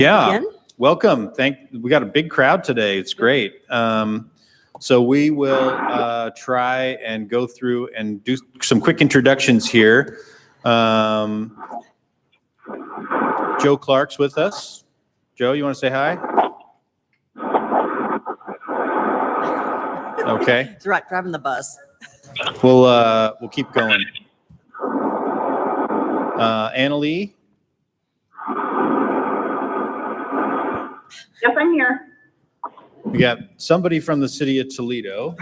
Yeah, Again? welcome. We got a big crowd today. It's great. So we will try and go through and do some quick introductions here. Joe Clark's with us. Joe, you want to say hi? Okay. It's right, driving the bus. We'll keep going. Annalee. Yes, I'm here. We got somebody from the city of Toledo.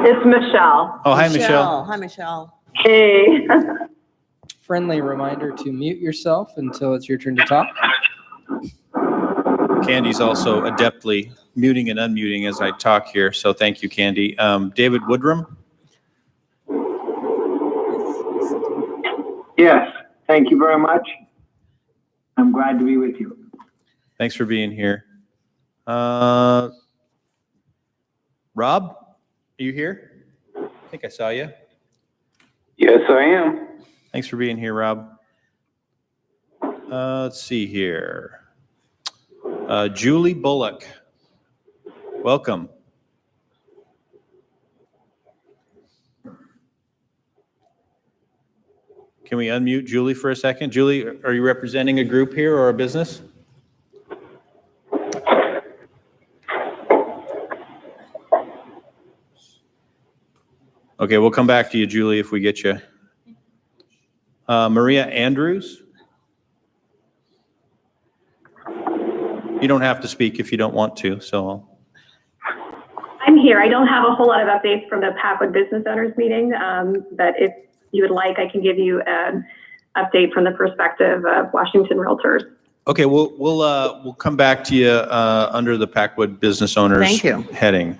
It's Michelle. Oh, hi, Michelle. Hi, Michelle. Hey. Friendly reminder to mute yourself until it's your turn to talk. Candy's also adeptly muting and unmuting as I talk here, so thank you, Candy. David Woodrum. Yes, thank you very much. I'm glad to be with you. Thanks for being here. Rob, are you here? I think I saw you. Yes, I am. Thanks for being here, Rob. Let's see here. Julie Bullock, welcome. Can we unmute Julie for a second? Julie, are you representing a group here or a business? Okay, we'll come back to you, Julie, if we get you. Maria Andrews. You don't have to speak if you don't want to, so. I'm here. I don't have a whole lot of updates from the Packwood Business Owners meeting, but if you would like, I can give you an update from the perspective of Washington Realtors. Okay, we'll come back to you under the Packwood Business Owners Thank you. heading.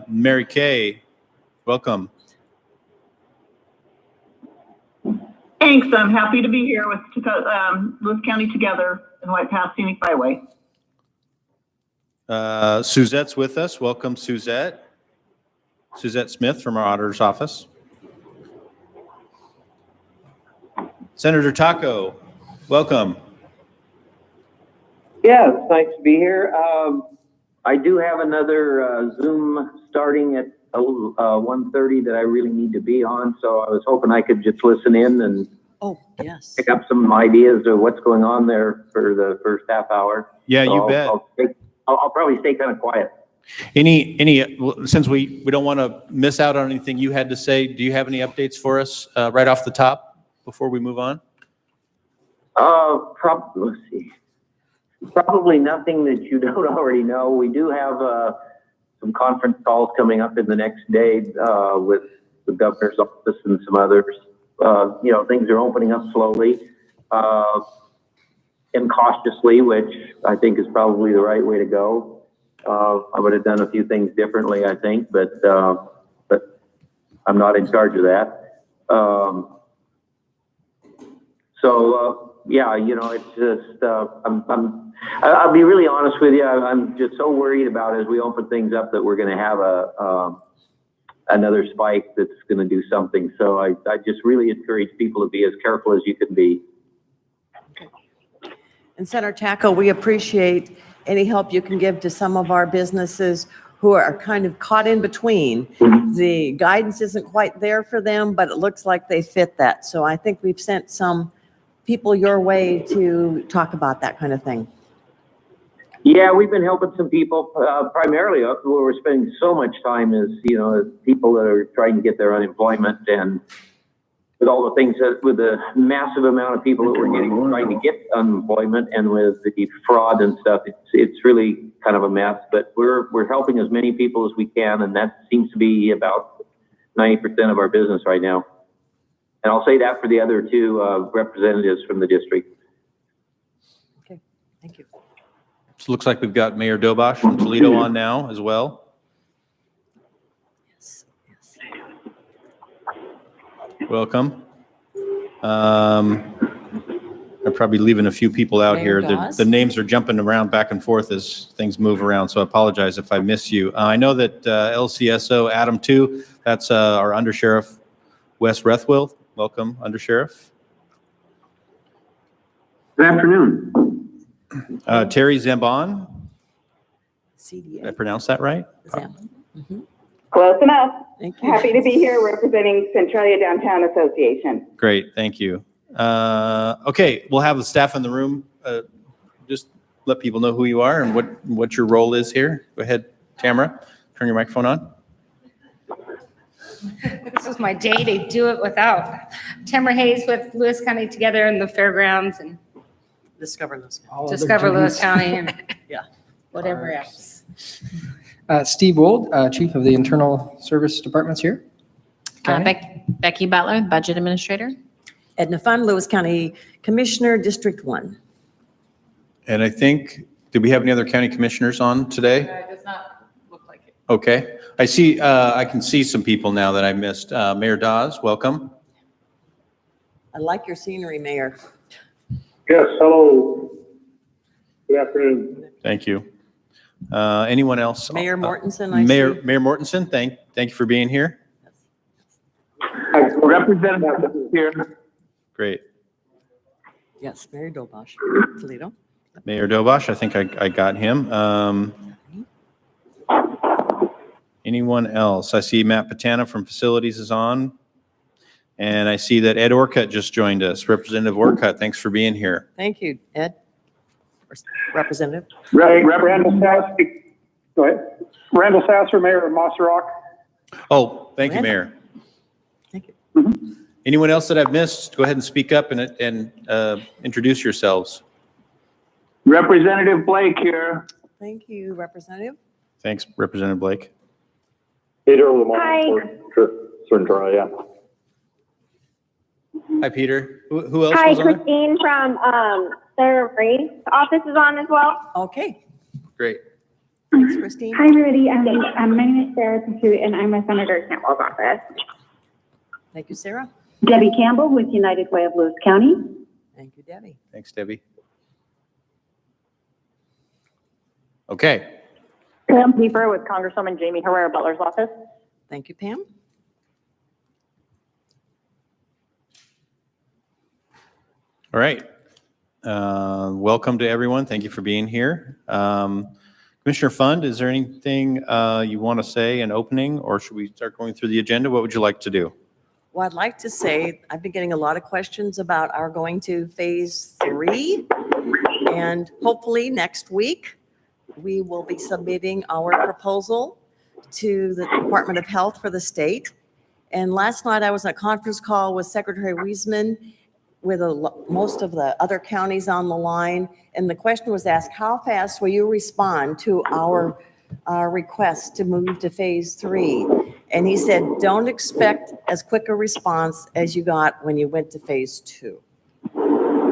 Mary Kay, welcome. Thanks. I'm happy to be here with Lewis County Together and White Path Scenic Byway. Suzette's with us. Welcome, Suzette. Suzette Smith from our auditor's office. Senator Taco, welcome. Yeah, it's nice to be here. I do have another Zoom starting at 1:30 that I really need to be on, so I was hoping I could just listen in and Oh, yes. pick up some ideas of what's going on there for the first half hour. Yeah, So you bet. I'll probably stay kind of quiet. Since we don't want to miss out on anything you had to say, do you have any updates for us right off the top before we move on? Let's see. Probably nothing that you don't already know. We do have some conference calls coming up in the next day with the governor's office and some others. Things are opening up slowly and cautiously, which I think is probably the right way to go. I would have done a few things differently, I think, but I'm not in charge of that. It's just I'll be really honest with you. I'm just so worried about as we open things up that we're going to have another spike that's going to do something. So I just really encourage people to be as careful as you can be. And Senator Taco, we appreciate any help you can give to some of our businesses who are kind of caught in between. The guidance isn't quite there for them, but it looks like they fit that. So I think we've sent some people your way to talk about that kind of thing. Yeah, we've been helping some people primarily where we're spending so much time is, people that are trying to get their unemployment, and with all the things with the massive amount of people that we're trying to get unemployment, and with the fraud and stuff, it's really kind of a mess. But we're helping as many people as we can, and that seems to be about 90% of our business right now. And I'll say that for the other two representatives from the district. Okay, thank you. So it looks like we've got Mayor Dobosh from Toledo on now as well. Yes. Welcome. I'm probably leaving a few people out Mayor here. Dawes? The names are jumping around back and forth as things move around, so I apologize if I miss you. I know that LCSO Adam 2, that's our undersheriff Wes Rethwell, welcome, Undersheriff. Good afternoon. Terry Zambon, did I CDA. pronounce that right? Zam. Close enough. Thank you. Happy to be here representing Centralia Downtown Association. Great, thank you. Okay, we'll have the staff in the room. Just let people know who you are and what your role is here. Go ahead, Tamara, turn your microphone on. This was my day to do it without. Tamara Hayes with Lewis County Together and the fairgrounds and Discover those. All other Discover Lewis duties. County and Yeah. whatever else. Steve Wold, Chief of the Internal Service Departments here. County. Becky Butler, Budget Administrator. Edna Fun, Lewis County Commissioner, District 1. And I think, did we have any other county commissioners on today? It does not look like it. Okay, I see, I can see some people now that I missed. Mayor Dawes, welcome. I like your scenery, Mayor. Yes, hello. Good afternoon. Thank you. Anyone else? Mayor Mortensen, I see. Mayor Mortensen, thank you for being here. Representative here. Great. Yes, Mayor Dobosh, Toledo. Mayor Dobosh, I think I got him. Anyone else? I see Matt Patana from Facilities is on. And I see that Ed Orcutt just joined us. Representative Orcutt, thanks for being here. Thank you, Ed. Representative. Randall Sasser. Go ahead. Randall Sasser, Mayor of Moss Rock. Oh, thank you, Mayor. Thank you. Anyone else that I've missed, go ahead and speak up and introduce yourselves. Representative Blake here. Thank you, Representative. Thanks, Representative Blake. Peter Lamar. Hi. Centralia. Hi, Peter. Who else Hi, was on? Christine from Sarah Marie's office is on as well. Okay, Great. thanks, Christine. Hi, everybody. My name is Sarah Pursuit, and I'm with Senator Campbell's office. Thank you, Sarah. Debbie Campbell with United Way of Lewis County. Thank you, Debbie. Thanks, Debbie. Okay. Pam Pieper with Congresswoman Jamie Herrera Butler's office. Thank you, Pam. All right. Welcome to everyone. Thank you for being here. Commissioner Fund, is there anything you want to say in opening, or should we start going through the agenda? What would you like to do? Well, I'd like to say, I've been getting a lot of questions about our going to phase 3. And hopefully next week, we will be submitting our proposal to the Department of Health for the state. And last night I was on a conference call with Secretary Wiesman with most of the other counties on the line. And the question was asked, how fast will you respond to our request to move to phase 3? And he said, don't expect as quick a response as you got when you went to phase 2.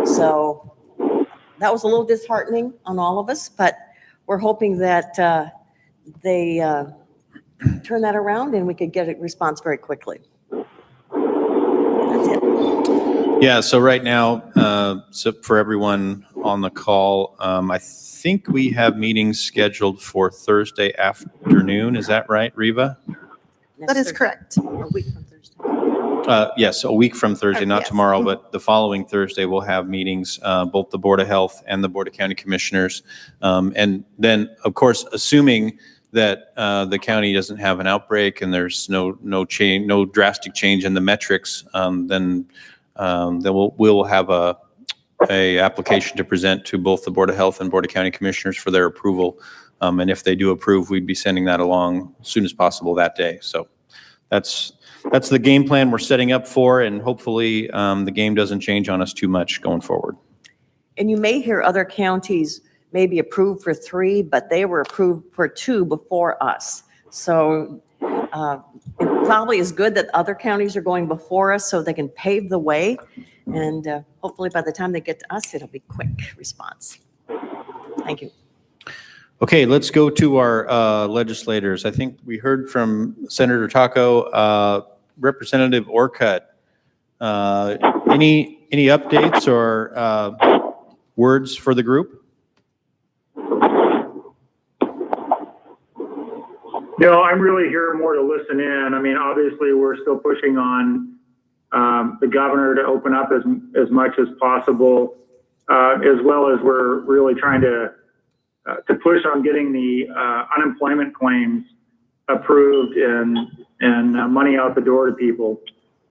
So that was a little disheartening on all of us, but we're hoping that they turn that around and we could get a response very quickly. That's it. Yeah, so right now, so for everyone on the call, I think we have meetings scheduled for Thursday afternoon. Is that right, Reva? That is correct. A week from Thursday. Yes, a week from Thursday, not Yes. tomorrow, but the following Thursday, we'll have meetings, both the Board of Health and the Board of County Commissioners. And then, of course, assuming that the county doesn't have an outbreak and there's no change, no drastic change in the metrics, then we'll have a application to present to both the Board of Health and Board of County Commissioners for their approval. And if they do approve, we'd be sending that along as soon as possible that day. So that's the game plan we're setting up for, and hopefully the game doesn't change on us too much going forward. And you may hear other counties maybe approved for 3, but they were approved for 2 before us. So it probably is good that other counties are going before us so they can pave the way. And hopefully by the time they get to us, it'll be quick response. Thank you. Okay, let's go to our legislators. I think we heard from Senator Taco, Representative Orcutt. Any updates or words for the group? No, I'm really here more to listen in. I mean, obviously, we're still pushing on the governor to open up as much as possible, as well as we're really trying to push on getting the unemployment claims approved and money out the door to people.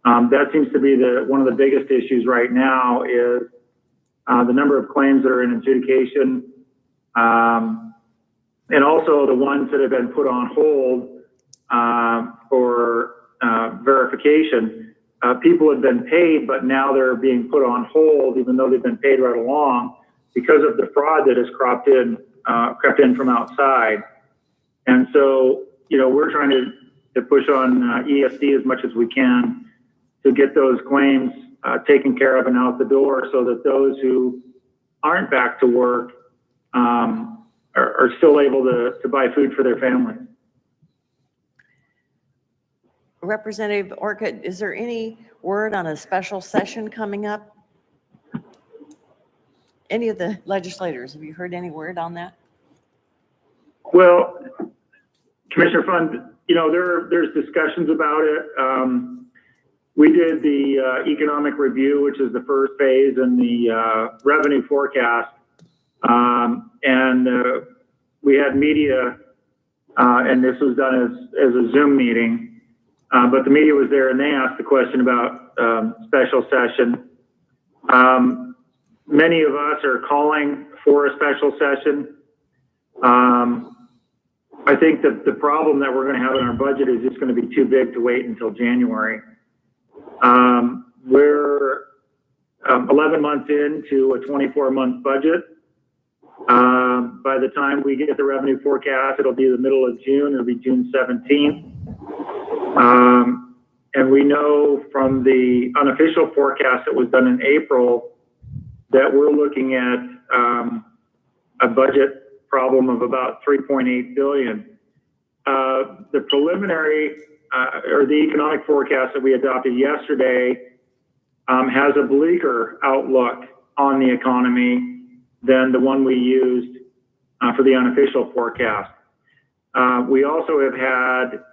That seems to be one of the biggest issues right now is the number of claims that are in adjudication, and also the ones that have been put on hold for verification. People have been paid, but now they're being put on hold, even though they've been paid right along, because of the fraud that has crept in from outside. And so, we're trying to push on ESD as much as we can to get those claims taken care of and out the door, so that those who aren't back to work are still able to buy food for their families. Representative Orcutt, is there any word on a special session coming up? Any of the legislators, have you heard any word on that? Well, Commissioner Fund, there's discussions about it. We did the economic review, which is the first phase, and the revenue forecast. And we had media, and this was done as a Zoom meeting. But the media was there, and they asked the question about special session. Many of us are calling for a special session. I think that the problem that we're going to have in our budget is just going to be too big to wait until January. We're 11 months into a 24-month budget. By the time we get the revenue forecast, it'll be the middle of June. It'll be June 17th. And we know from the unofficial forecast that was done in April that we're looking at a budget problem of about $3.8 billion. The preliminary or the economic forecast that we adopted yesterday has a bleaker outlook on the economy than the one we used for the unofficial forecast. We also have had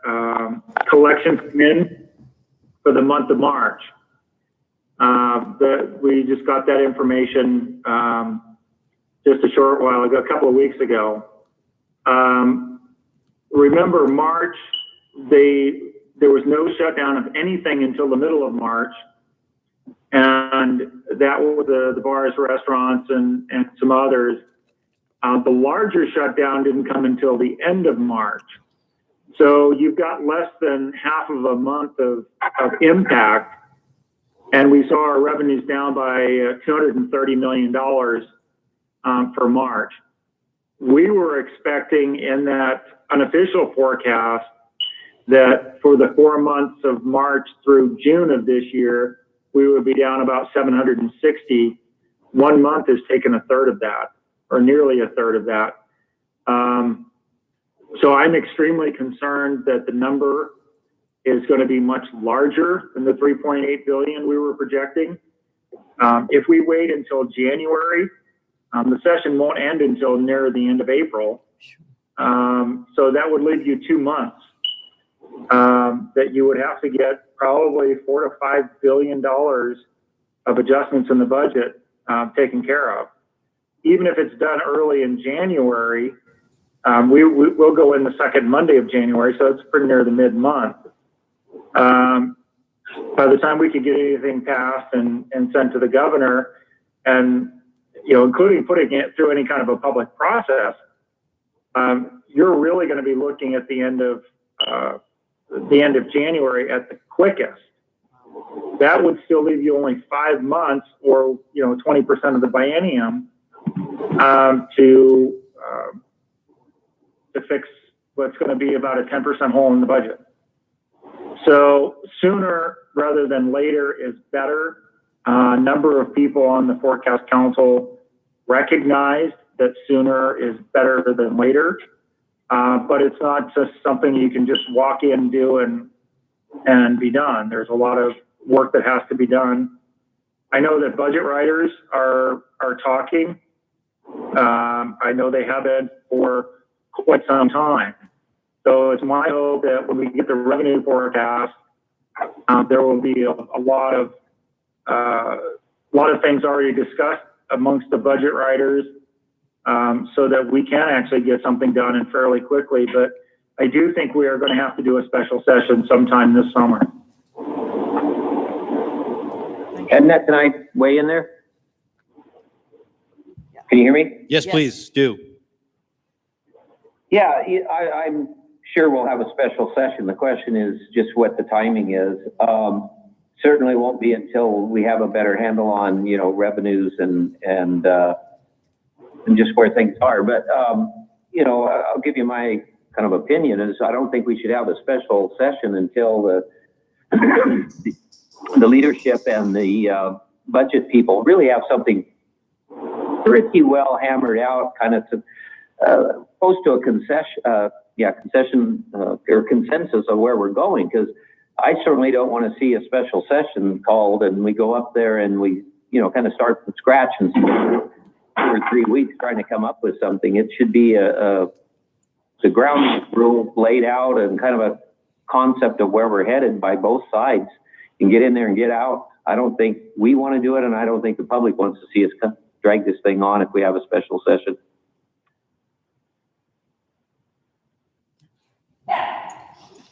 collections come in for the month of March. We just got that information just a short while ago, a couple of weeks ago. Remember, March, there was no shutdown of anything until the middle of March. And that was the bars, restaurants, and some others. The larger shutdown didn't come until the end of March. So you've got less than half of a month of impact. And we saw our revenues down by $230 million for March. We were expecting in that unofficial forecast that for the 4 months of March through June of this year, we would be down about 760. 1 month has taken a third of that, or nearly a third of that. So I'm extremely concerned that the number is going to be much larger than the $3.8 billion we were projecting. If we wait until January, the session won't end until near the end of April. So that would leave you 2 months that you would have to get probably $4 to $5 billion of adjustments in the budget taken care of. Even if it's done early in January, we'll go in the second Monday of January, so it's pretty near the mid-month. By the time we could get anything passed and sent to the governor, and including putting it through any kind of a public process, you're really going to be looking at the end of January at the quickest. That would still leave you only 5 months, or 20% of the biennium, to fix what's going to be about a 10% hole in the budget. So sooner rather than later is better. A number of people on the Forecast Council recognized that sooner is better than later. But it's not just something you can just walk in, do, and be done. There's a lot of work that has to be done. I know that budget writers are talking. I know they have been for quite some time. So it's my hope that when we get the revenue forecast, There will be a lot of things already discussed amongst the budget writers, so that we can actually get something done and fairly quickly. But I do think we are going to have to do a special session sometime this summer. Edna, can I weigh in there? Can you hear me? Yes, Yes. please do. Yeah, I'm sure we'll have a special session. The question is just what the timing is. Certainly won't be until we have a better handle on, revenues and just where things are. But, I'll give you my kind of opinion is I don't think we should have a special session until the leadership and the budget people really have something pretty well hammered out, kind of close to a concession or consensus of where we're going. Because I certainly don't want to see a special session called and we go up there and we, kind of start from scratch and spend 2 or 3 weeks trying to come up with something. It should be the ground rule laid out and kind of a concept of where we're headed by both sides and get in there and get out. I don't think we want to do it, and I don't think the public wants to see us drag this thing on if we have a special session.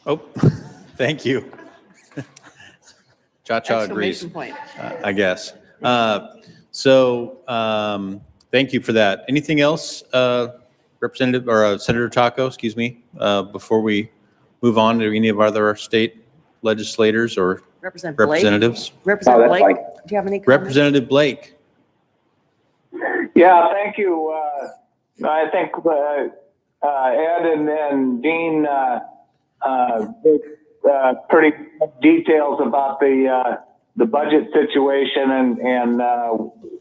Oh, thank you. Cha-cha agrees, Exclamation point. I guess. Thank you for that. Anything else, Representative or Senator Taco, excuse me, before we move on to any of our other state legislators or Representative Blake. representatives? Representative that's Blake, fine. do you have any comments? Representative Blake. Yeah, thank you. I think Ed and Dean gave pretty details about the budget situation and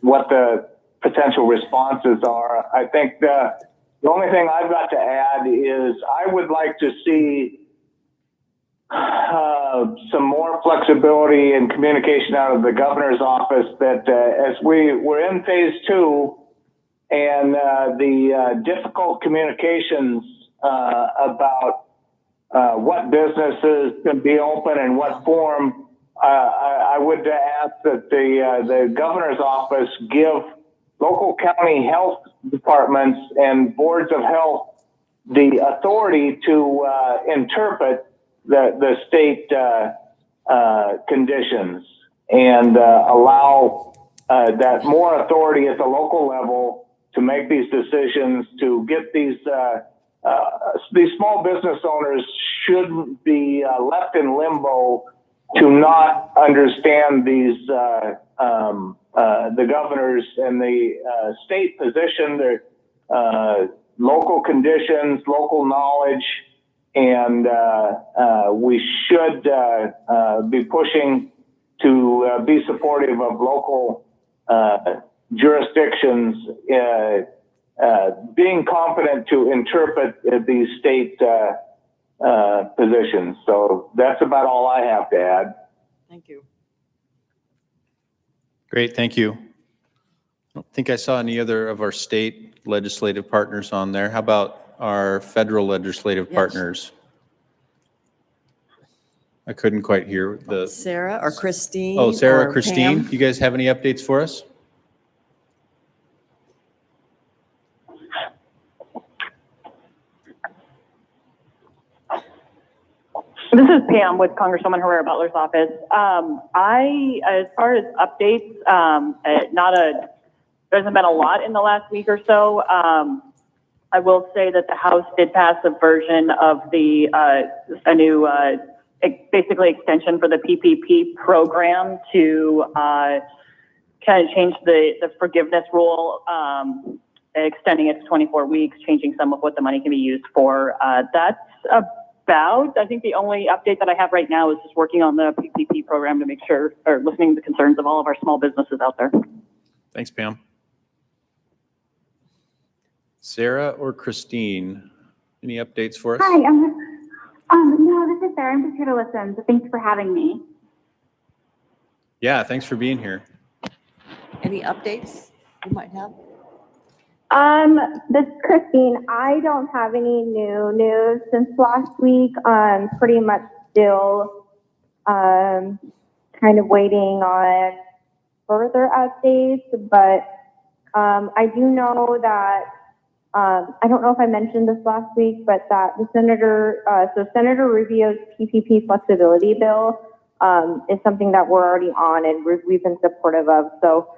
what the potential responses are. I think the only thing I've got to add is I would like to see some more flexibility and communication out of the governor's office that as we're in phase 2 and the difficult communications about what businesses can be open and what form, I would ask that the governor's office give local county health departments and boards of health the authority to interpret the state conditions and allow that more authority at the local level to make these decisions, to get these small business owners shouldn't be left in limbo to not understand these the governors and the state position, their local conditions, local knowledge, and we should be pushing to be supportive of local jurisdictions being competent to interpret these state positions. So that's about all I have to add. Thank you. Great, thank you. I don't think I saw any other of our state legislative partners on there. How about our federal legislative Yes. partners? I couldn't quite hear the, Sarah or Christine? oh, Sarah, or Christine, Pam? you guys have any updates for us? This is Pam with Congresswoman Herrera Butler's office. As far as updates, there hasn't been a lot in the last week or so. I will say that the House did pass a version of a new, basically extension for the PPP program to kind of change the forgiveness rule, extending it to 24 weeks, changing some of what the money can be used for. That's I think the only update that I have right now is just working on the PPP program to make sure, or listening to the concerns of all of our small businesses out there. Thanks, Pam. Sarah or Christine, any updates for us? Hi, no, this is Sarah. I'm just here to listen. So thanks for having me. Yeah, thanks for being here. Any updates you might have? This is Christine. I don't have any new news since last week. Pretty much still Kind of waiting on further updates, but I do know that, I don't know if I mentioned this last week, but that the Senator Rubio's PPP flexibility bill is something that we're already on and we've been supportive of. So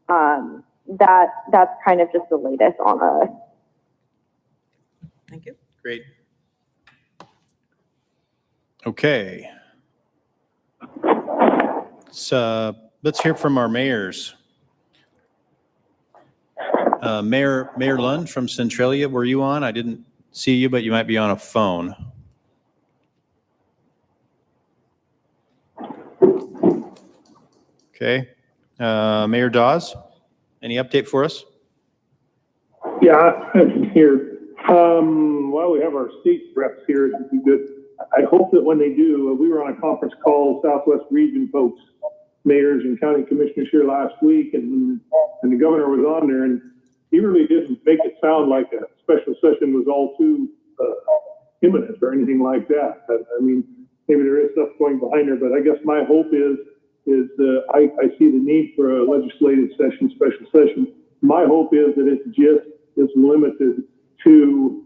that's kind of just the latest on us. Thank you. Great. Okay. Let's hear from our mayors. Mayor Lund from Centralia, were you on? I didn't see you, but you might be on a phone. Okay. Mayor Dawes, any update for us? Yeah, I'm here. While we have our state reps here, it'd be good. I hope that when they do, we were on a conference call, Southwest Region folks, mayors and county commissioners here last week, and the governor was on there, and he really didn't make it sound like a special session was all too imminent or anything like that. I mean, maybe there is stuff going behind there, but I guess my hope is I see the need for a legislative session, special session. My hope is that it just is limited to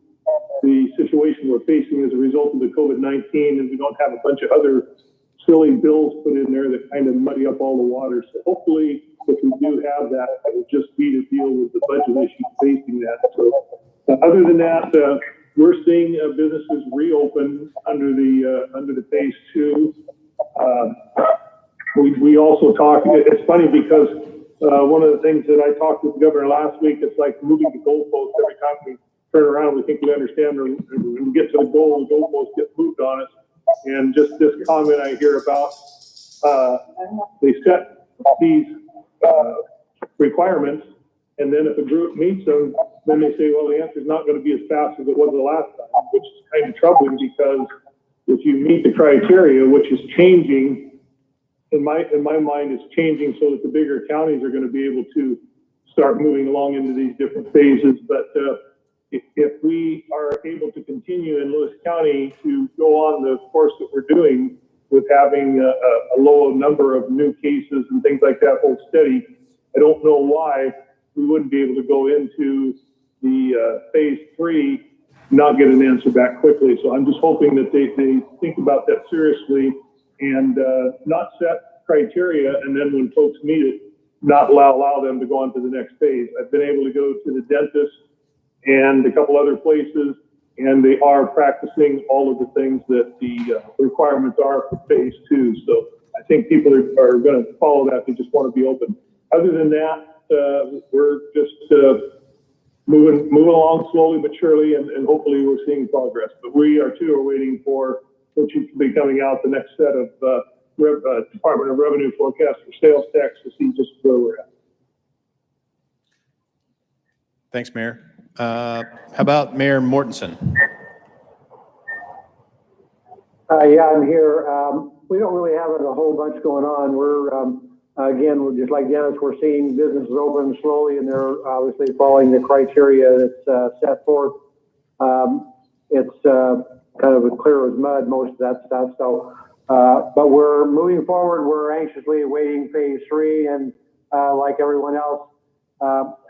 the situation we're facing as a result of the COVID-19, and we don't have a bunch of other silly bills put in there that kind of muddy up all the water. So hopefully, if we do have that, it will just be to deal with the budget issues facing that. So other than that, we're seeing businesses reopen under the phase 2. We also talked, it's funny because one of the things that I talked with the governor last week, it's like moving the goalpost every time we turn around. We think we understand, or when we get to the goal, the goalpost gets moved on us. And just this comment I hear about, they set these requirements, and then if a group meets them, then they say, well, the answer is not going to be as fast as it was the last time, which is kind of troubling because if you meet the criteria, which is changing, in my mind, it's changing so that the bigger counties are going to be able to start moving along into these different phases. But if we are able to continue in Lewis County to go on the course that we're doing with having a low number of new cases and things like that hold steady, I don't know why we wouldn't be able to go into the phase 3, not get an answer back quickly. So I'm just hoping that they think about that seriously and not set criteria, and then when folks meet it, not allow them to go on to the next phase. I've been able to go to the dentist and a couple other places, and they are practicing all of the things that the requirements are for phase 2. So I think people are going to follow that. They just want to be open. Other than that, we're just moving along slowly but surely, and hopefully we're seeing progress. But we are waiting for what should be coming out, the next set of Department of Revenue forecast for sales tax to see just where we're at. Thanks, Mayor. How about Mayor Mortensen? Yeah, I'm here. We don't really have a whole bunch going on. We're just like Dennis, we're seeing businesses open slowly, and they're obviously following the criteria that's set forth. It's kind of as clear as mud, most of that stuff. So, but we're moving forward. We're anxiously awaiting phase 3, and like everyone else,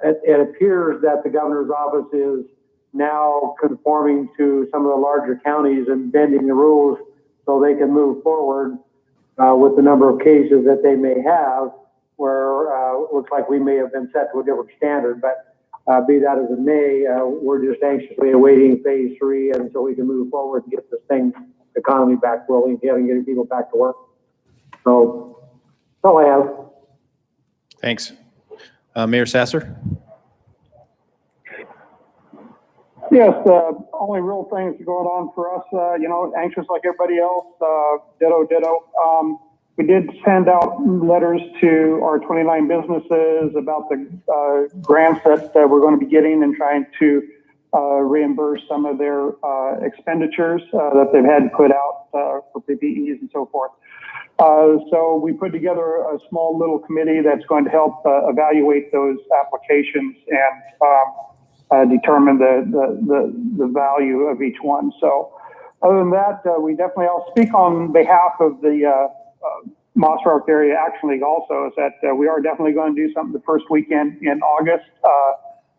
it appears that the governor's office is now conforming to some of the larger counties and bending the rules so they can move forward with the number of cases that they may have, where it looks like we may have been set to a different standard. But be that as it may, we're just anxiously awaiting phase 3 until we can move forward and get this economy back rolling again and getting people back to work. So that's all I have. Thanks. Mayor Sasser? Yes, only real things going on for us, anxious like everybody else, ditto. We did send out letters to our 29 businesses about the grants that we're going to be getting and trying to reimburse some of their expenditures that they've had to put out for PPEs and so forth. So we put together a small little committee that's going to help evaluate those applications and determine the value of each one. So other than that, we definitely, I'll speak on behalf of the Moss Rock Area Action League also is that we are definitely going to do something the first weekend in August.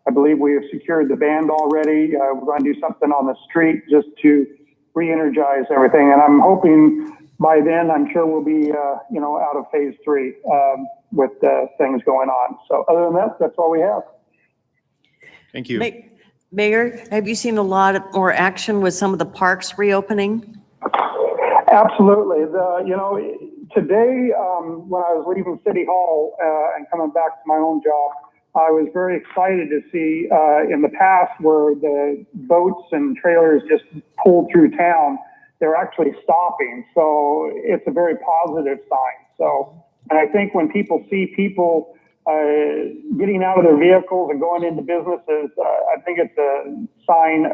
I believe we have secured the band already. We're going to do something on the street just to re-energize everything. And I'm hoping by then, I'm sure we'll be, out of phase 3 with things going on. So other than that, that's all we have. Thank you. Mayor, have you seen a lot more action with some of the parks reopening? Absolutely. Today, when I was leaving City Hall and coming back to my own job, I was very excited to see in the past where the boats and trailers just pulled through town, they're actually stopping. So it's a very positive sign. So, and I think when people see people getting out of their vehicles and going into businesses, I think it's a sign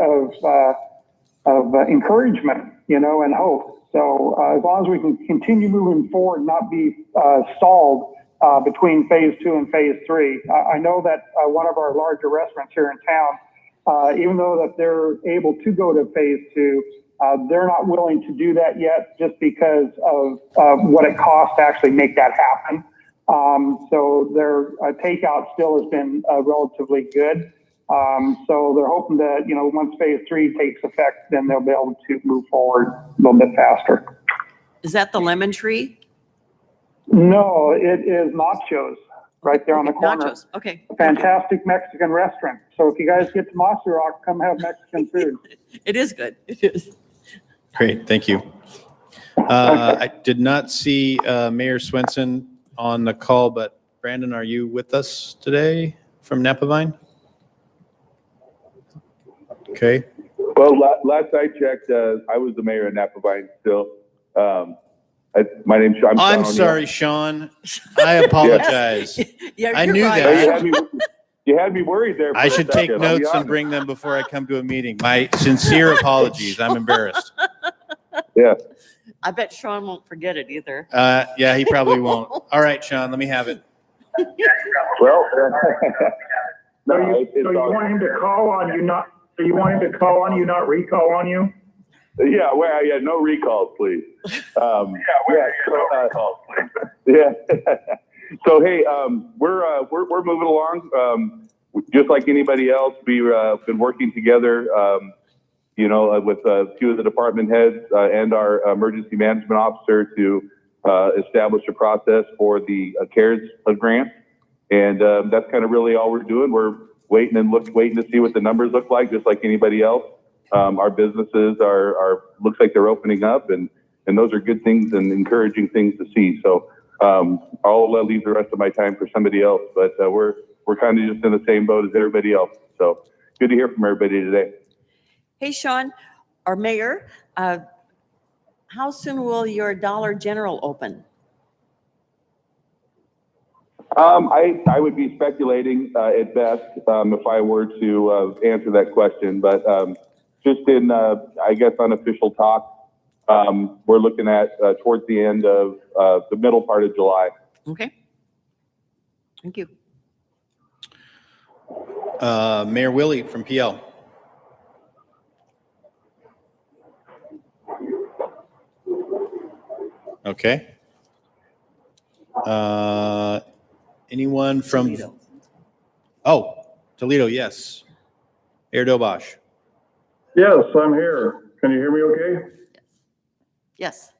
of encouragement, and hope. So as long as we can continue moving forward, not be stalled between phase 2 and phase 3. I know that one of our larger restaurants here in town, even though that they're able to go to phase 2, they're not willing to do that yet just because of what it costs to actually make that happen. So their takeout still has been relatively good. So they're hoping that, once phase 3 takes effect, then they'll be able to move forward a little bit faster. Is that the Lemon Tree? No, it is Nachos right there on the corner. Nachos, okay. A fantastic Mexican restaurant. So if you guys get to Mossy Rock, come have Mexican food. It is good. It is. Great, thank you. I did not see Mayor Swenson on the call, but Brandon, are you with us today from Napavine? Okay. Well, last I checked, I was the mayor of Napavine still. My name's Sean. I'm sorry, Sean. I apologize. Yeah, I you're knew right. that. You had me worried there. I should take notes and bring them before I come to a meeting. My sincere apologies. I'm embarrassed. Yeah. I bet Sean won't forget it either. Yeah, he probably won't. All right, Sean, let me have it. Well, So you want him to call on you, not, so you want him to call on you, not recall on you? yeah, no recalls, please. So hey, we're moving along. Just like anybody else, we've been working together, with a few of the department heads and our emergency management officer to establish a process for the CARES grant. And that's kind of really all we're doing. We're waiting to see what the numbers look like, just like anybody else. Our businesses are looks like they're opening up, and those are good things and encouraging things to see. So I'll leave the rest of my time for somebody else, but we're kind of just in the same boat as everybody else. So good to hear from everybody today. Hey, Sean, our mayor, how soon will your Dollar General open? I would be speculating at best if I were to answer that question, but just in, I guess, unofficial talk, we're looking at towards the end of the middle part of July. Okay. Thank you. Mayor Willie from PL. Okay. Anyone from Toledo? Oh, Toledo, yes. Mayor Dobosh. Yes, I'm here. Can you hear me okay? Yes.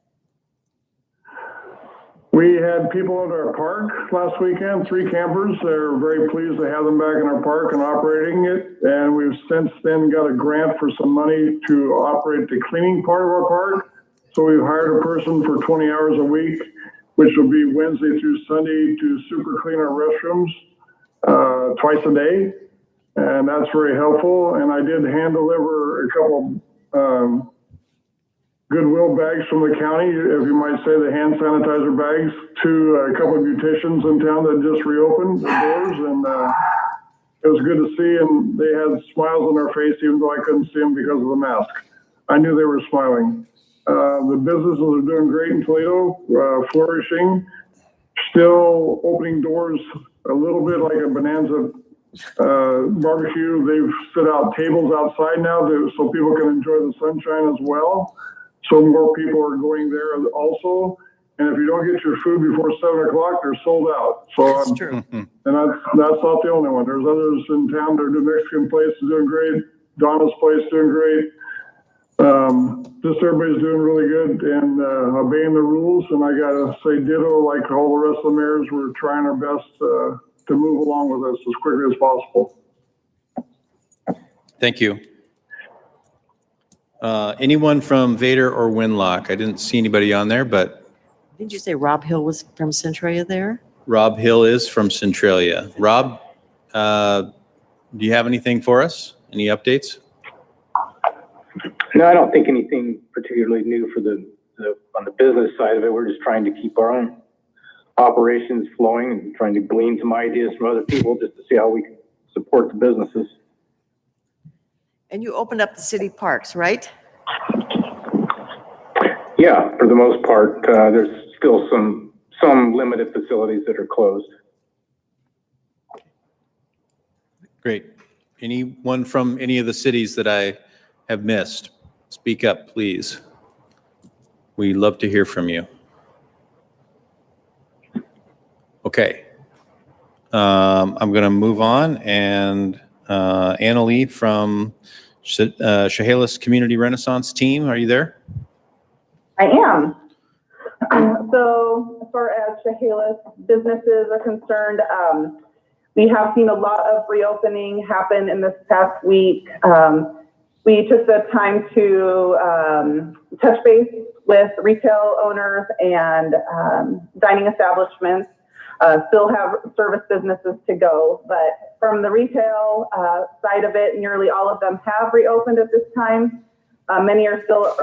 We had people at our park last weekend, 3 campers. They're very pleased to have them back in our park and operating it. And we've since then got a grant for some money to operate the cleaning part of our park. So we've hired a person for 20 hours a week, which will be Wednesday through Sunday, to super clean our restrooms twice a day. And that's very helpful. And I did hand deliver a couple Goodwill bags from the county, if you might say, the hand sanitizer bags, to a couple of beauticians in town that just reopened the doors. And it was good to see. And they had smiles on their face, even though I couldn't see them because of the mask. I knew they were smiling. The businesses are doing great in Toledo, flourishing, still opening doors a little bit like a Bonanza barbecue. They've set out tables outside now so people can enjoy the sunshine as well. So more people are going there also. And if you don't get your food before 7 o'clock, they're sold out. So, That's true. and that's not the only one. There's others in town. The Mexican place is doing great. Donna's place doing great. Just everybody's doing really good and obeying the rules. And I gotta say ditto, like all the rest of the mayors, we're trying our best to move along with this as quickly as possible. Thank you. Anyone from Vader or Winlock? I didn't see anybody on there, but Did you say Rob Hill was from Centralia there? Rob Hill is from Centralia. Rob, do you have anything for us? Any updates? No, I don't think anything particularly new for on the business side of it. We're just trying to keep our own operations flowing and trying to glean some ideas from other people just to see how we can support the businesses. And you opened up the city parks, right? Yeah, for the most part, there's still some limited facilities that are closed. Great. Anyone from any of the cities that I have missed? Speak up, please. We'd love to hear from you. Okay. I'm going to move on, and Anna Lee from Chehalis Community Renaissance Team, are you there? I am. So as far as Chehalis businesses are concerned, we have seen a lot of reopening happen in this past week. We took the time to touch base with retail owners and dining establishments. Still have service businesses to go, but from the retail side of it, nearly all of them have reopened at this time. Many are still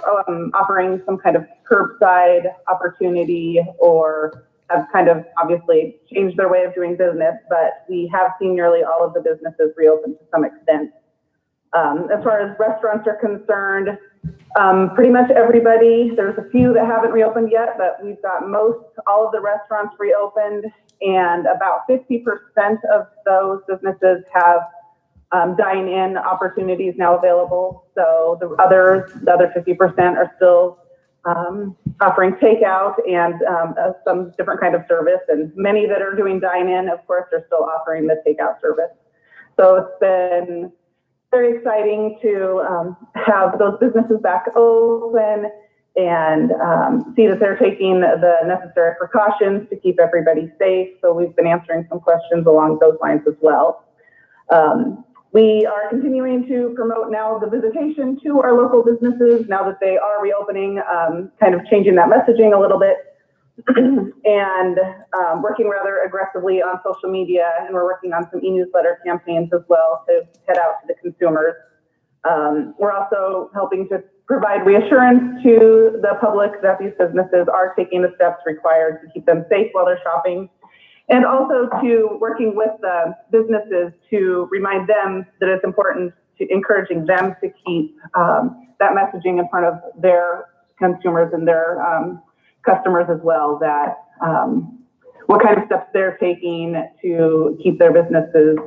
offering some kind of curbside opportunity or have kind of obviously changed their way of doing business, but we have seen nearly all of the businesses reopen to some extent. As far as restaurants are concerned, pretty much everybody, there's a few that haven't reopened yet, but we've got all of the restaurants reopened, and about 50% of those businesses have dine-in opportunities now available. So the other 50% are still offering takeout and some different kind of service, and many that are doing dine-in, of course, are still offering the takeout service. So it's been very exciting to have those businesses back open and see that they're taking the necessary precautions to keep everybody safe. So we've been answering some questions along those lines as well. We are continuing to promote now the visitation to our local businesses now that they are reopening, kind of changing that messaging a little bit and working rather aggressively on social media. And we're working on some e-newsletter campaigns as well to head out to the consumers. We're also helping to provide reassurance to the public that these businesses are taking the steps required to keep them safe while they're shopping. And also to working with the businesses to remind them that it's important to encouraging them to keep that messaging in front of their consumers and their customers as well, that what kind of steps they're taking to keep their businesses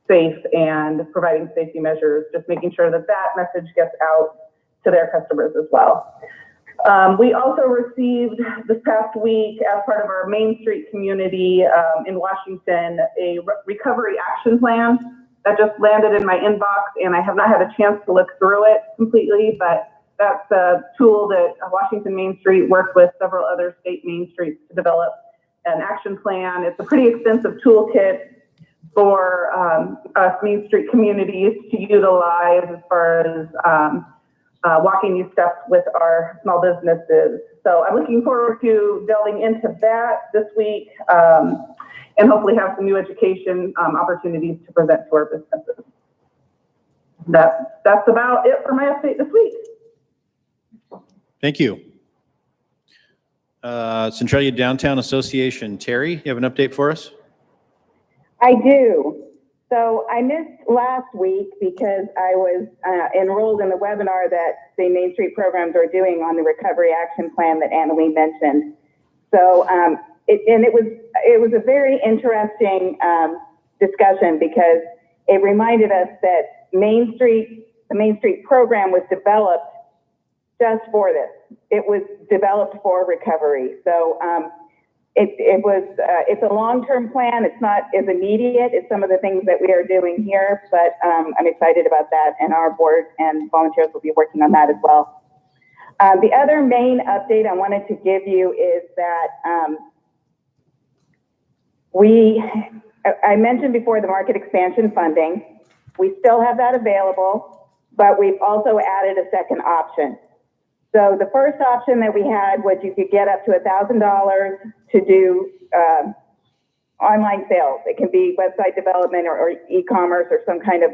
safe and providing safety measures, just making sure that that message gets out to their customers as well. We also received this past week, as part of our Main Street community in Washington, a recovery action plan that just landed in my inbox, and I have not had a chance to look through it completely, but that's a tool that Washington Main Street worked with several other state Main Streets to develop an action plan. It's a pretty extensive toolkit for us Main Street communities to utilize as far as walking these steps with our small businesses. So I'm looking forward to delving into that this week and hopefully have some new education opportunities to present to our businesses. That's about it for my update this week. Thank you. Centralia Downtown Association, Terry, you have an update for us? I do. So I missed last week because I was enrolled in the webinar that the Main Street programs are doing on the recovery action plan that Annalee mentioned. So it was a very interesting discussion because it reminded us that the Main Street program was developed just for this. It was developed for recovery. So it's a long-term plan. It's not as immediate as some of the things that we are doing here, but I'm excited about that, and our board and volunteers will be working on that as well. The other main update I wanted to give you is that I mentioned before the market expansion funding. We still have that available, but we've also added a second option. So the first option that we had was you could get up to $1,000 to do online sales. It can be website development or e-commerce or some kind of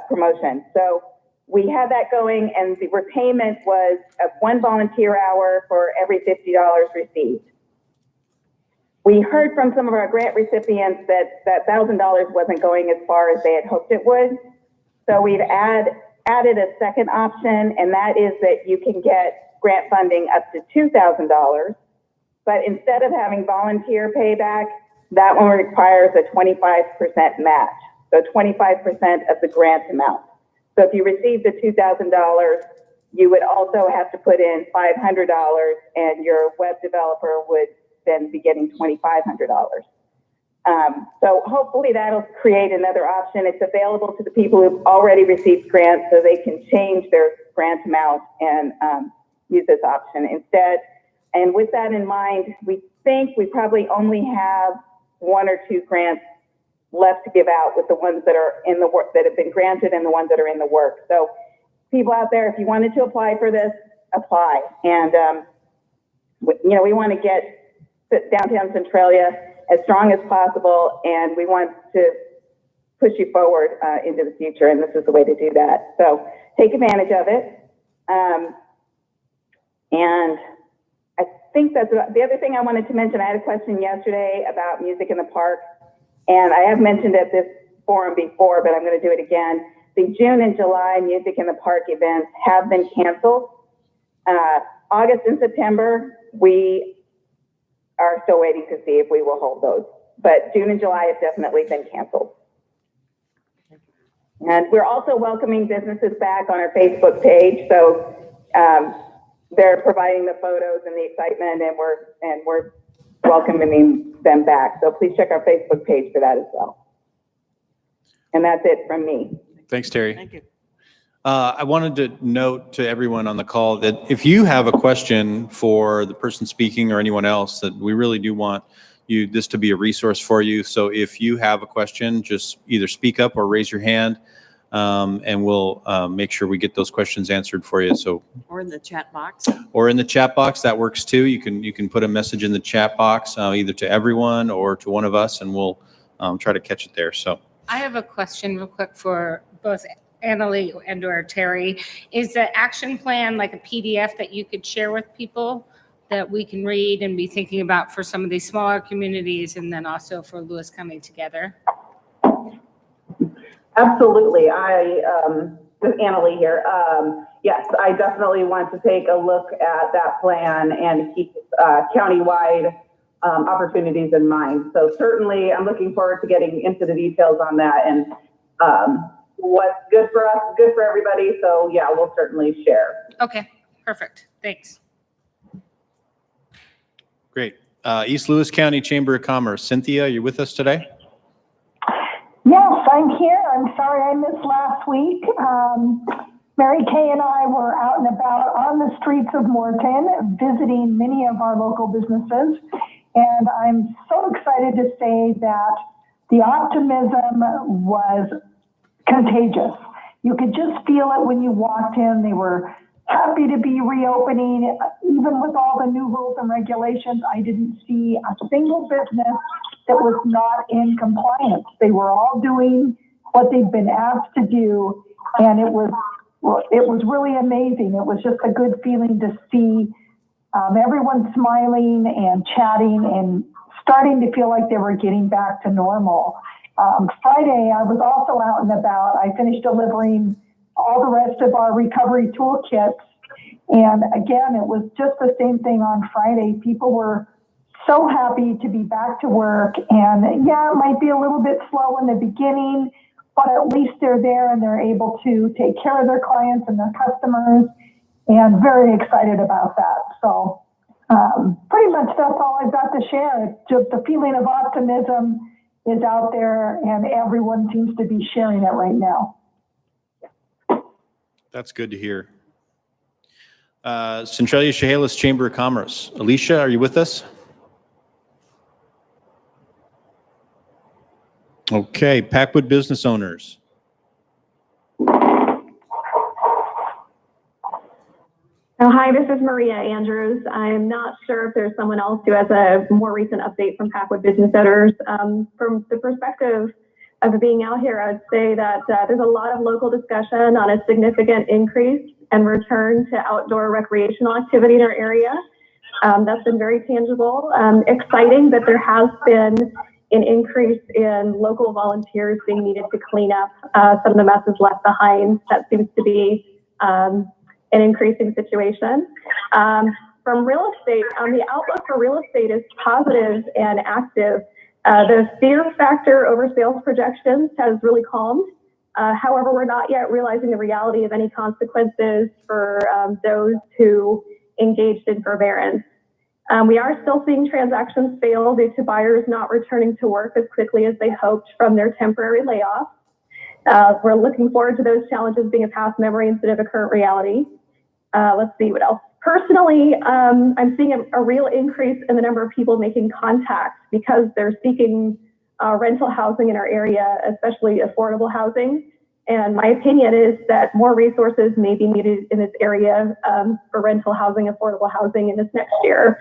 promotion. So we had that going, and the repayment was one volunteer hour for every $50 received. We heard from some of our grant recipients that $1,000 wasn't going as far as they had hoped it would. So we've added a second option, and that is that you can get grant funding up to $2,000. But instead of having volunteer payback, that one requires a 25% match. So 25% of the grant amount. So if you received the $2,000, you would also have to put in $500, and your web developer would then be getting $2,500. So hopefully that'll create another option. It's available to the people who've already received grants, so they can change their grant amount and use this option instead. And with that in mind, we think we probably only have 1 or 2 grants left to give out, with the ones that are in the work, that have been granted, and the ones that are in the work. So people out there, if you wanted to apply for this, apply. And we want to get downtown Centralia as strong as possible, and we want to push you forward into the future, and this is the way to do that. So take advantage of it. And I think that's the other thing I wanted to mention. I had a question yesterday about music in the park, and I have mentioned at this forum before, but I'm going to do it again. The June and July Music in the Park events have been canceled. August and September, we are still waiting to see if we will hold those. But June and July have definitely been canceled. And we're also welcoming businesses back on our Facebook page. So they're providing the photos and the excitement, and we're welcoming them back. So please check our Facebook page for that as well. And that's it from me. Thanks, Terry. Thank you. I wanted to note to everyone on the call that if you have a question for the person speaking or anyone else, that we really do want this to be a resource for you. So if you have a question, just either speak up or raise your hand, and we'll make sure we get those questions answered for you. So, Or in the chat box. or in the chat box, that works too. You can put a message in the chat box, either to everyone or to one of us, and we'll try to catch it there. So I have a question real quick for both Annalee and or Terry. Is the action plan like a PDF that you could share with people that we can read and be thinking about for some of these smaller communities, and then also for Lewis County Together? Absolutely. This is Annalee here. Yes, I definitely want to take a look at that plan and keep countywide opportunities in mind. So certainly I'm looking forward to getting into the details on that, and what's good for us, good for everybody. So yeah, we'll certainly share. Okay, perfect. Thanks. great. East Lewis County Chamber of Commerce. Cynthia, you with us today? Yes, I'm here. I'm sorry I missed last week. Mary Kay and I were out and about on the streets of Morton, visiting many of our local businesses. And I'm so excited to say that the optimism was contagious. You could just feel it when you walked in. They were happy to be reopening. Even with all the new rules and regulations, I didn't see a single business that was not in compliance. They were all doing what they've been asked to do, and it was really amazing. It was just a good feeling to see everyone smiling and chatting and starting to feel like they were getting back to normal. Friday, I was also out and about. I finished delivering all the rest of our recovery toolkits. And again, it was just the same thing on Friday. People were so happy to be back to work. And yeah, it might be a little bit slow in the beginning, but at least they're there and they're able to take care of their clients and their customers. and very excited about that. So pretty much that's all I've got to share. It's just the feeling of optimism is out there, and everyone seems to be sharing it right now. That's good to hear. Centralia Chehalis Chamber of Commerce. Alicia, are you with us? Okay, Packwood business owners. Oh, hi, this is Maria Andrews. I'm not sure if there's someone else who has a more recent update from Packwood business owners. From the perspective of being out here, I would say that there's a lot of local discussion on a significant increase and return to outdoor recreational activity in our area. That's been very tangible. Exciting that there has been an increase in local volunteers being needed to clean up some of the messes left behind. That seems to be an increasing situation. From real estate, the outlook for real estate is positive and active. The fear factor over sales projections has really calmed. However, we're not yet realizing the reality of any consequences for those who engaged in forbearance. We are still seeing transactions fail due to buyers not returning to work as quickly as they hoped from their temporary layoffs. We're looking forward to those challenges being a past memory instead of a current reality. Let's see what else. Personally, I'm seeing a real increase in the number of people making contact because they're seeking rental housing in our area, especially affordable housing. And my opinion is that more resources may be needed in this area for rental housing, affordable housing in this next year.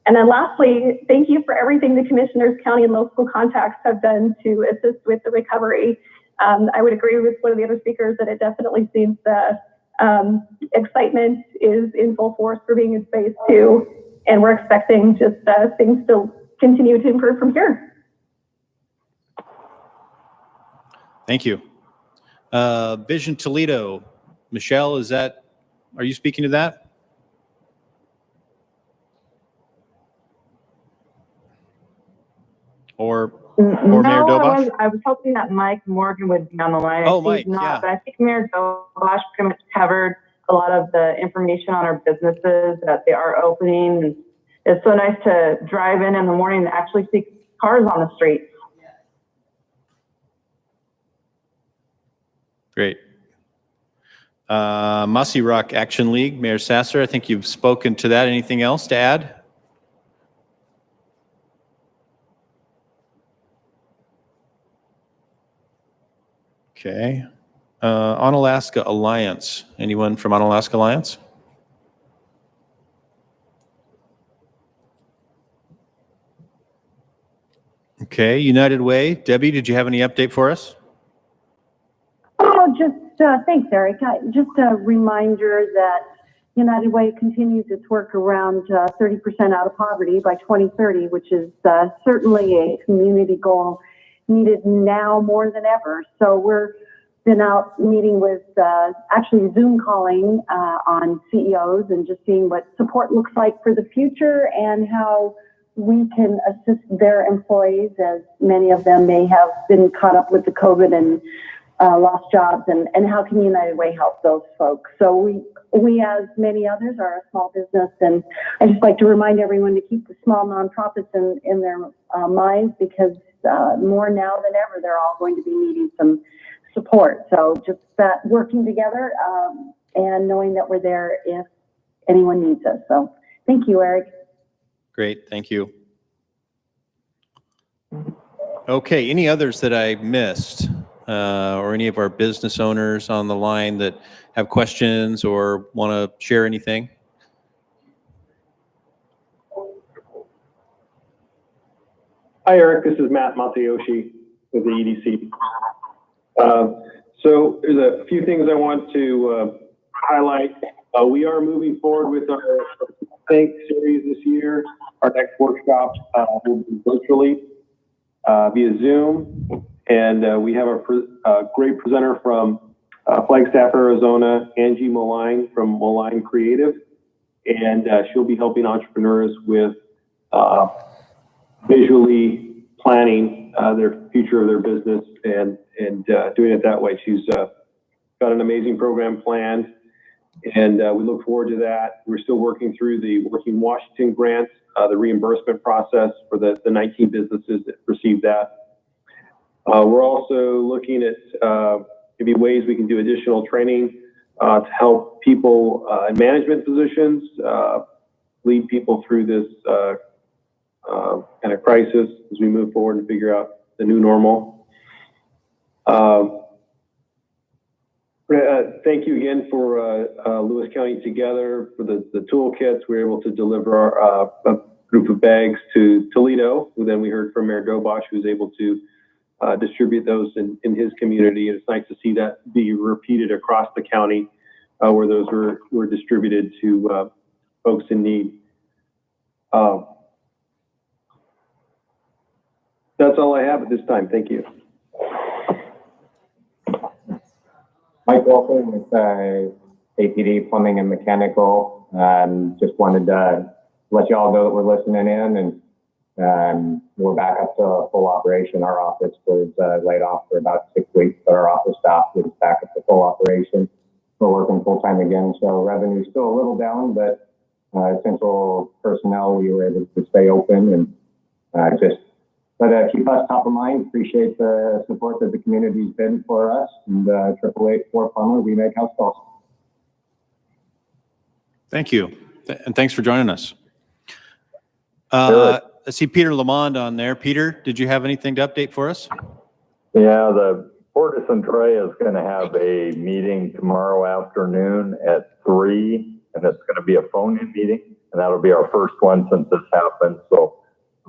And then lastly, thank you for everything the commissioners, county and local contacts have done to assist with the recovery. I would agree with one of the other speakers that it definitely seems the excitement is in full force for being in phase 2. And we're expecting just things to continue to improve from here. Thank you. Vision Toledo. Michelle, are you speaking to that? Or Mayor Dobosh? I was hoping that Mike Morgan would be on the line. Oh, Mike, He's not, yeah. but I think Mayor Dobosh pretty much covered a lot of the information on our businesses that they are opening. It's so nice to drive in the morning and actually see cars on the street. Great. Mossy Rock Action League, Mayor Sasser, I think you've spoken to that. Anything else to add? Okay. Onalaska Alliance. Anyone from Onalaska Alliance? Okay. United Way. Debbie, did you have any update for us? Oh, thanks, Eric. Just a reminder that United Way continues its work around 30% out of poverty by 2030, which is certainly a community goal needed now more than ever. So we're been out meeting with, actually Zoom calling on CEOs and just seeing what support looks like for the future and how we can assist their employees, as many of them may have been caught up with the COVID and lost jobs, and how can United Way help those folks. So we, as many others, are a small business, and I just like to remind everyone to keep the small nonprofits in their minds, because more now than ever, they're all going to be needing some support. So just that working together and knowing that we're there if anyone needs us. So thank you, Eric. Great, thank you. Okay, any others that I missed? Or any of our business owners on the line that have questions or want to share anything? Hi, Eric. This is Matt Matayoshi with the EDC. So there's a few things I want to highlight. We are moving forward with our Think series this year. Our next workshop will be virtually via Zoom. And we have a great presenter from Flagstaff, Arizona, Angie Moline from Moline Creative. And she'll be helping entrepreneurs with visually planning their future of their business and doing it that way. She's got an amazing program planned. And we look forward to that. We're still working through the Working Washington grants, the reimbursement process for the 19 businesses that received that. We're also looking at maybe ways we can do additional training to help people in management positions lead people through this kind of crisis as we move forward and figure out the new normal. Thank you again for Lewis County Together for the toolkits. We were able to deliver a group of bags to Toledo. Then we heard from Mayor Dobosh, who was able to distribute those in his community. And it's nice to see that be repeated across the county where those were distributed to folks in need. That's all I have at this time. Thank you. Mike Wilson with APD Plumbing and Mechanical. Just wanted to let you all know that we're listening in, and we're back up to full operation. Our office was laid off for about 6 weeks, but our office staff is back up to full operation. We're working full time again, so revenue's still a little down, but essential personnel, we were able to stay open and just keep us top of mind. Appreciate the support that the community's been for us, and 888-4 Plumber, we make house calls. Thank you. And thanks for joining us. I see Peter Lamond on there. Peter, did you have anything to update for us? Yeah, the Port of Centralia is going to have a meeting tomorrow afternoon at 3, and it's going to be a phone-in meeting, and that'll be our first one since this happened. So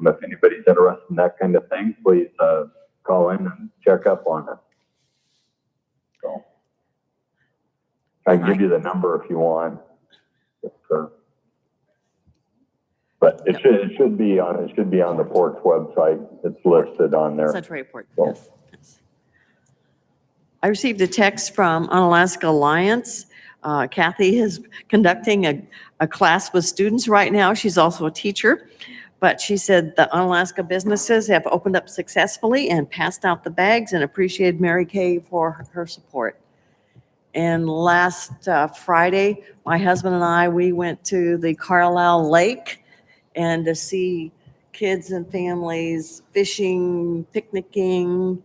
if anybody's interested in that kind of thing, please call in and check up on it. So I can give you the number if you want. But it should be on the port's website. It's listed on there. Centralia Port, yes. I received a text from Unalaska Alliance. Kathy is conducting a class with students right now. She's also a teacher, but she said the Unalaska businesses have opened up successfully and passed out the bags, and appreciated Mary Kay for her support. And last Friday, my husband and I, we went to the Carlisle Lake and to see kids and families fishing, picnicking,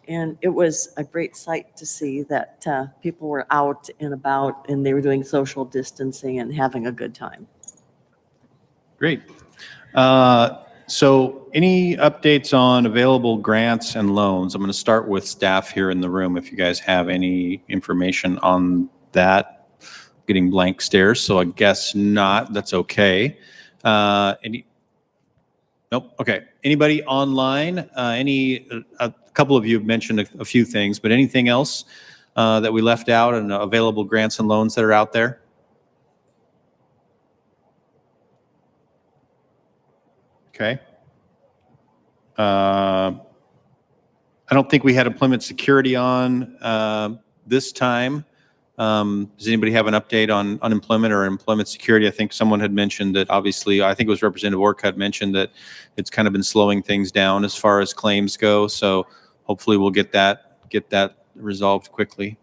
and it was a great sight to see that people were out and about and they were doing social distancing and having a good time. Great. So any updates on available grants and loans? I'm going to start with staff here in the room if you guys have any information on that. Getting blank stares, so I guess not. That's okay. Nope. Okay. Anybody online? A couple of you have mentioned a few things, but anything else that we left out and available grants and loans that are out there? Okay. I don't think we had employment security on this time. Does anybody have an update on unemployment or employment security? I think someone had mentioned that, obviously, I think it was Representative Orcutt mentioned that it's kind of been slowing things down as far as claims go. So hopefully we'll get that resolved quickly.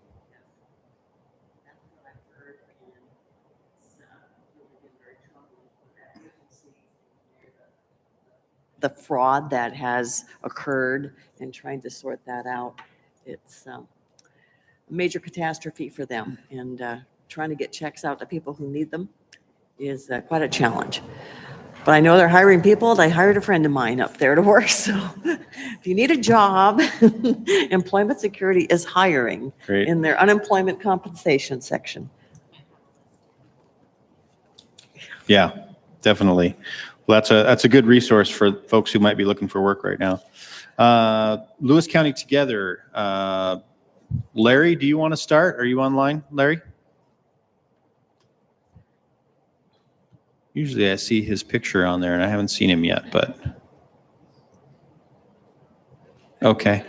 The fraud that has occurred and trying to sort that out. It's a major catastrophe for them, and trying to get checks out to people who need them is quite a challenge. But I know they're hiring people. They hired a friend of mine up there to work. So if you need a job, Employment Security is hiring in their unemployment compensation section. Yeah, definitely. Well, that's a good resource for folks who might be looking for work right now. Lewis County Together. Larry, do you want to start? Are you online, Larry? Usually I see his picture on there and I haven't seen him yet, but. Okay.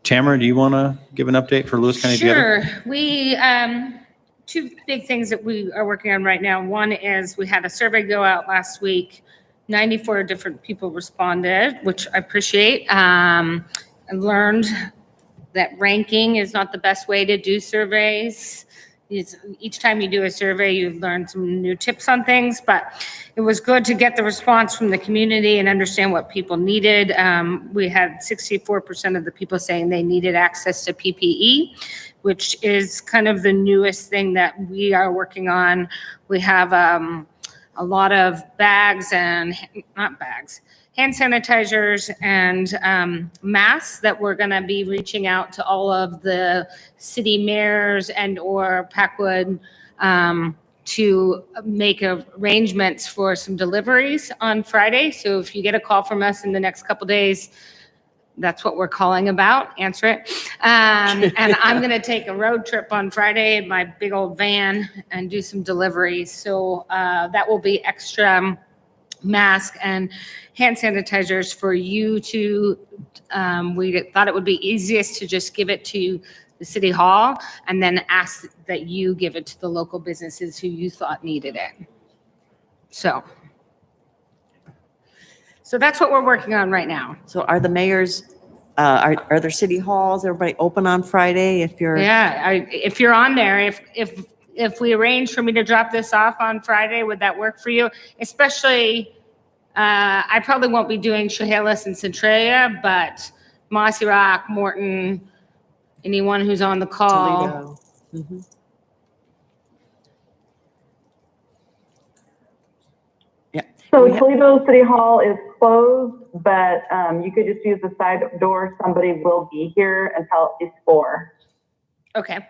Tamara, do you want to give an update for Lewis County Together? Sure. We, two big things that we are working on right now. One is we had a survey go out last week. 94 different people responded, which I appreciate. I learned that ranking is not the best way to do surveys. each time you do a survey, you learn some new tips on things, but it was good to get the response from the community and understand what people needed. We had 64% of the people saying they needed access to PPE, which is kind of the newest thing that we are working on. We have a lot of bags and, not bags, hand sanitizers and masks that we're going to be reaching out to all of the city mayors and or Packwood to make arrangements for some deliveries on Friday. So if you get a call from us in the next couple days, that's what we're calling about. Answer it. And I'm going to take a road trip on Friday in my big old van and do some deliveries. So that will be extra mask and hand sanitizers for you to, we thought it would be easiest to just give it to the city hall and then ask that you give it to the local businesses who you thought needed it. So that's what we're working on right now. So are the mayors, are there city halls, everybody open on Friday if you're? Yeah, if you're on there, if we arrange for me to drop this off on Friday, would that work for you? Especially, I probably won't be doing Chehalis and Centralia, but Mossy Rock, Morton, anyone who's on the call. Toledo. Mhm. Yeah. So Toledo City Hall is closed, but you could just use the side door. Somebody will be here until it's 4. Okay.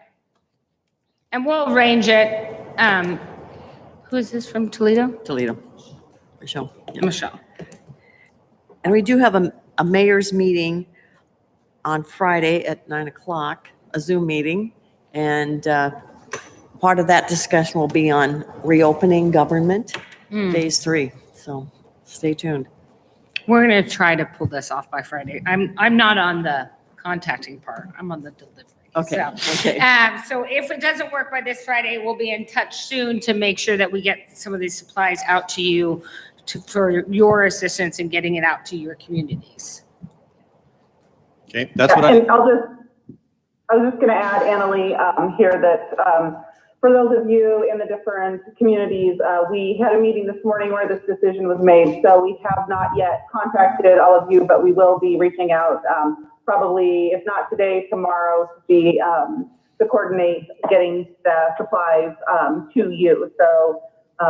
And we'll arrange it. Who is this from Toledo? Toledo. Michelle. Yeah. Michelle. And we do have a mayor's meeting on Friday at 9:00, a Zoom meeting. And part of that discussion will be on reopening government, phase 3. So stay tuned. We're going to try to pull this off by Friday. I'm not on the contacting part. I'm on the delivery. Okay. So, Okay. so if it doesn't work by this Friday, we'll be in touch soon to make sure that we get some of these supplies out to you for your assistance in getting it out to your communities. Okay, that's what I. And I was just going to add, Annalee, here that for those of you in the different communities, we had a meeting this morning where this decision was made. So we have not yet contacted all of you, but we will be reaching out probably, if not today, tomorrow to coordinate getting the supplies to you. So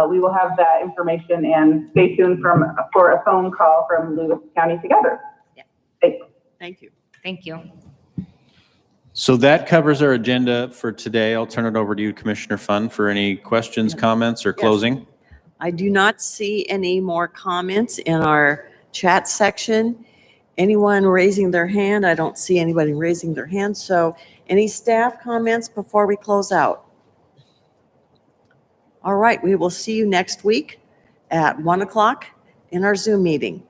we will have that information, and stay tuned for a phone call from Lewis County Together. Yeah. Thanks. Thank you. Thank you. So that covers our agenda for today. I'll turn it over to you, Commissioner Fun, for any questions, comments, or closing. I do not see any more comments in our chat section. Anyone raising their hand? I don't see anybody raising their hand. So any staff comments before we close out? All right, we will see you next week at 1:00 in our Zoom meeting.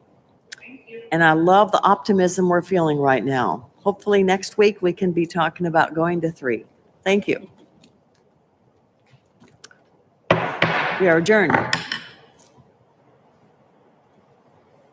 And I love the optimism we're feeling right now. Hopefully next week we can be talking about going to 3. Thank you. We are adjourned.